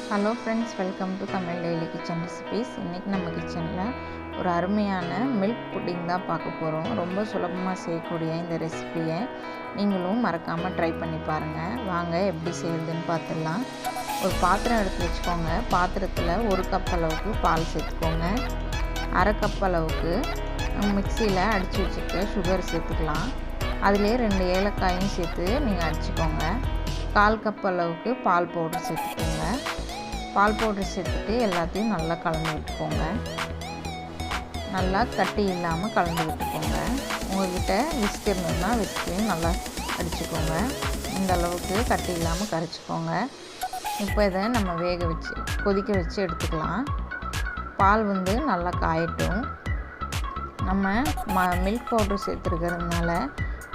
Hello friends, welcome to Tamil daily kitchen recipes. இன்றைக்கி நம்ம கிச்சனில் ஒரு அருமையான மில்க் புட்டிங் தான் பார்க்க போகிறோம். ரொம்ப சுலபமாக செய்யக்கூடிய இந்த ரெசிபியை நீங்களும் மறக்காமல் ட்ரை பண்ணி பாருங்கள். வாங்க எப்படி செய்யுதுன்னு பார்த்துடலாம். ஒரு பாத்திரம் எடுத்து வச்சுக்கோங்க. பாத்திரத்தில் 1 கப் அளவுக்கு பால் சேர்த்துக்கோங்க. 1/2 கப் அளவுக்கு மிக்சியில் அடித்து வச்சுட்டு சுகர் சேர்த்துக்கலாம். அதிலே 2 ஏலக்காயும் சேர்த்து நீங்கள் அடிச்சுக்கோங்க. 1/4 கப் அளவுக்கு பால் பவுடர் சேர்த்துக்கோங்க. பால் பவுடர் சேர்த்துட்டு எல்லாத்தையும் நல்லா கலந்து விட்டுக்கோங்க. நல்லா கட்டி இல்லாமல் கலந்து விட்டுக்கோங்க. உங்கள்கிட்ட விஸ்க் இருந்ததுன்னா விஸ்கையும் நல்லா அடிச்சுக்கோங்க. இந்த அளவுக்கு கட்டி இல்லாமல் கரைச்சிக்கோங்க. இப்போ இதை நம்ம கொதிக்க வச்சு எடுத்துக்கலாம். பால் நல்லா காயட்டும். நம்ம மில்க் பவுடர் சேர்த்துருக்கிறதுனால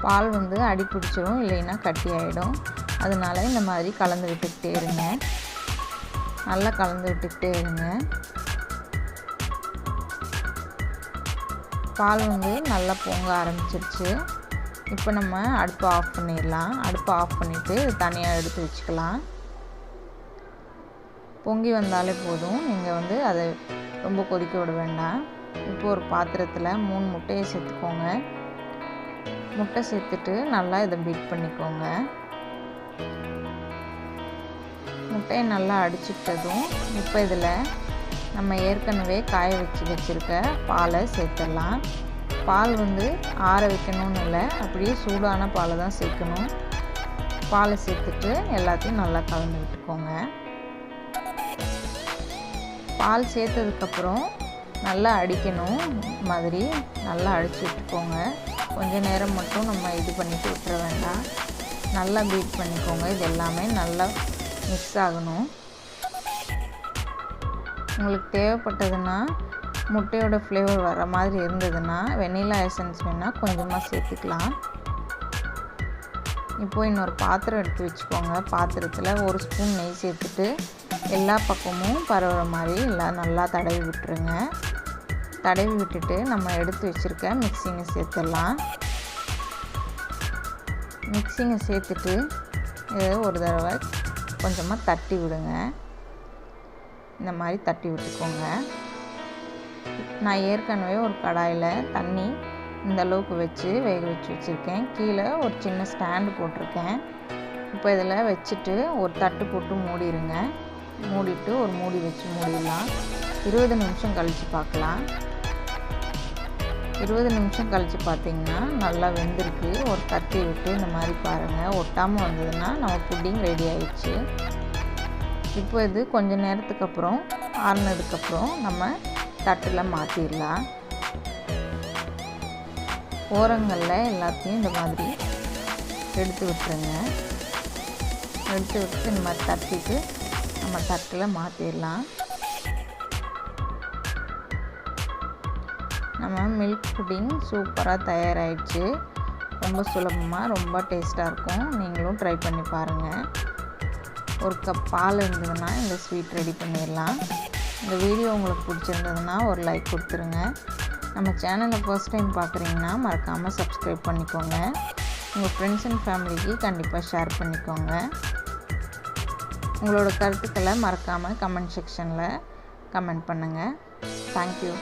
பால் அடி பிடிச்சிடும், இல்லைன்னா கட்டி ஆகிடும். அதனால இந்த மாதிரி கலந்து விட்டுக்கிட்டே இருங்க. நல்லா கலந்து விட்டுக்கிட்டே இருங்க. பால் நல்லா பொங்க ஆரம்பிச்சிருச்சு. இப்போ நம்ம அடுப்பை ஆஃப் பண்ணிடலாம். அடுப்பை ஆஃப் பண்ணிவிட்டு தனியாக எடுத்து வச்சுக்கலாம். பொங்கி வந்தாலே போதும். நீங்கள் அதை ரொம்ப கொதிக்க விட வேண்டாம். இப்போ ஒரு பாத்திரத்தில் 3 முட்டையை சேர்த்துக்கோங்க. முட்டை சேர்த்துட்டு நல்லா இதை பீட் பண்ணிக்கோங்க. முட்டையை நல்லா அடிச்சுக்கிட்டதும் இப்போ இதில் நம்ம ஏற்கனவே காய வச்சுருக்க பாலை சேர்த்துடலாம். பால் ஆற வைக்கணும்னு இல்லை, அப்படியே சூடான பாலை தான் சேர்க்கணும். பாலை சேர்த்துட்டு எல்லாத்தையும் நல்லா கலந்து விட்டுக்கோங்க. பால் சேர்த்ததுக்கப்புறம் நல்லா அடிக்கணும். மாதிரி நல்லா அடித்து விட்டுக்கோங்க. கொஞ்சம் நேரம் மட்டும் நம்ம இது பண்ணிவிட்டு விட்டுற வேண்டாம். நல்லா பீட் பண்ணிக்கோங்க. இது எல்லாமே நல்லா மிக்ஸ் ஆகணும். உங்களுக்கு தேவைப்பட்டதுன்னா முட்டையோட ஃப்ளேவர் வர மாதிரி இருந்ததுன்னா வெனிலா எசன்ஸ் வேணால் கொஞ்சமாக சேர்த்துக்கலாம். இப்போ இன்னொரு பாத்திரம் எடுத்து வச்சுக்கோங்க. பாத்திரத்தில் 1 ஸ்பூன் நெய் சேர்த்துட்டு எல்லா பக்கமும் பரவுற மாதிரி எல்லாம் நல்லா தடவி விட்டுருங்க. தடவி விட்டுட்டு நம்ம எடுத்து வச்சுருக்க மிக்சிங்கை சேர்த்துடலாம். மிக்சிங்கை சேர்த்துட்டு இதை ஒரு தடவை கொஞ்சமாக தட்டி விடுங்க. இந்த மாதிரி தட்டி விட்டுக்கோங்க. நான் ஏற்கனவே ஒரு கடாயில் தண்ணி இந்த அளவுக்கு வச்சு வேக வச்சுருக்கேன். கீழே ஒரு சின்ன ஸ்டாண்டு போட்டிருக்கேன். இப்போ இதில் வச்சுட்டு ஒரு தட்டு போட்டு மூடிடுங்க. மூடிட்டு ஒரு மூடி வச்சு மூடிடலாம். 20 நிமிஷம் கழித்து பார்க்கலாம். 20 நிமிஷம் கழித்து பார்த்திங்கன்னா நல்லா வெந்திருக்கு. ஒரு தட்டி விட்டு இந்த மாதிரி பாருங்கள். ஒட்டாமல் வந்ததுன்னா நம்ம புட்டிங் ரெடி ஆயிடுச்சு. இப்போ இது கொஞ்சம் நேரத்துக்கு அப்புறம் ஆறுனதுக்கப்புறம் நம்ம தட்டில் மாற்றிடலாம். ஓரங்களில் எல்லாத்தையும் இந்த மாதிரி எடுத்து விட்டுருங்க. எடுத்து விட்டு இந்த மாதிரி தட்டிட்டு நம்ம தட்டில் மாற்றிடலாம். நம்ம மில்க் புட்டிங் சூப்பராக தயாராகிடுச்சு. ரொம்ப சுலபமாக ரொம்ப டேஸ்ட்டாக இருக்கும். நீங்களும் ட்ரை பண்ணி பாருங்கள். 1 கப் பால் இருந்ததுன்னா இந்த ஸ்வீட் ரெடி பண்ணிடலாம். இந்த வீடியோ உங்களுக்கு பிடிச்சிருந்ததுன்னா ஒரு லைக் கொடுத்துருங்க. நம்ம சேனலை ஃபர்ஸ்ட் டைம் பார்க்குறீங்கன்னா மறக்காமல் சப்ஸ்கிரைப் பண்ணிக்கோங்க. உங்கள் ஃப்ரெண்ட்ஸ் அண்ட் ஃபேமிலிக்கு கண்டிப்பாக ஷேர் பண்ணிக்கோங்க. உங்களோட கருத்துக்களை மறக்காமல் கமெண்ட் செக்ஷனில் கமெண்ட் பண்ணுங்கள். தேங்க்யூ.